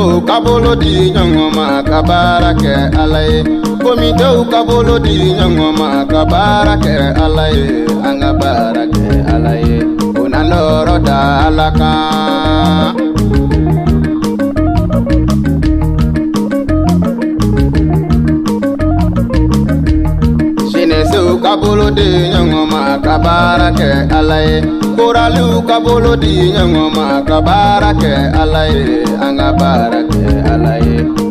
Sabo kabolo di nyongoma kabarake alay. Komito kabolo di nyongoma kabarake alay. Anga barake alay. Unandoro da alaka. Shinesu kabolo di nyongoma kabarake alay. Koralu kabolo di nyongoma kabarake alay. Anga barake alay.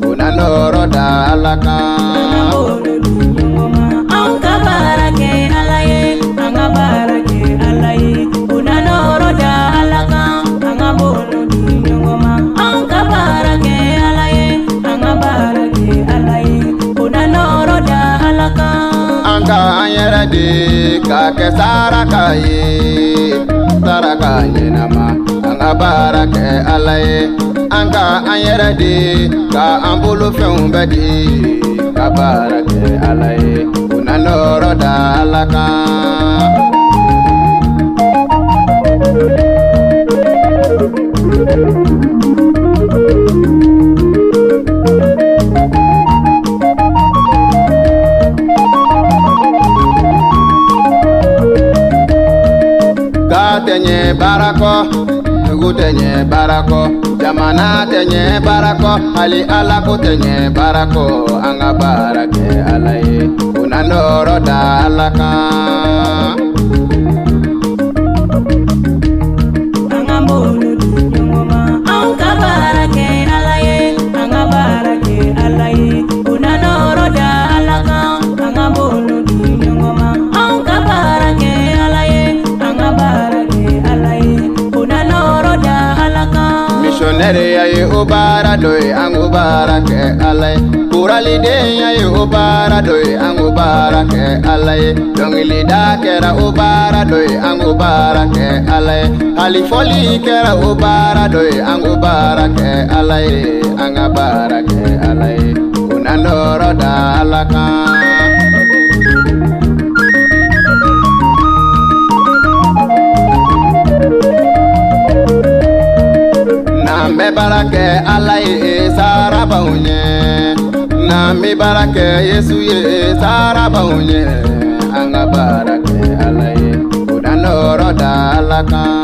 Unandoro da alaka. Anga barake alay. Anga barake alay. Unandoro da alaka. Anga bolo di nyongoma. Anga barake alay. Anga barake alay. Unandoro da alaka. Anga anyera di kake saraka ye. Saraka nama anga barake alay. Anga anyera di ka ambulu fembedi ka barake alay. Unandoro da alaka. Tenye barako, tugu tenye barako, jamana tenye barako, ali alako tenye barako, anga barake alay, unandoro da alaka. Anga bolo di nyongoma, anga barake alay, anga barake alay, unandoro da alaka. Anga bolo di nyongoma, anga barake alay, anga barake alay, unandoro da alaka. Missionary aye ubara doy angu barake alay. Kurali de aye ubara doy angu barake alay. Dongili da kera ubara doy angu barake alay. Halifoli kera ubara doy angu barake alay. Anga barake alay. Unandoro da alaka. Nambe barake alay saraba unye. Nambe barake Yesu ye saraba unye. Anga barake alay. Unandoro da alaka.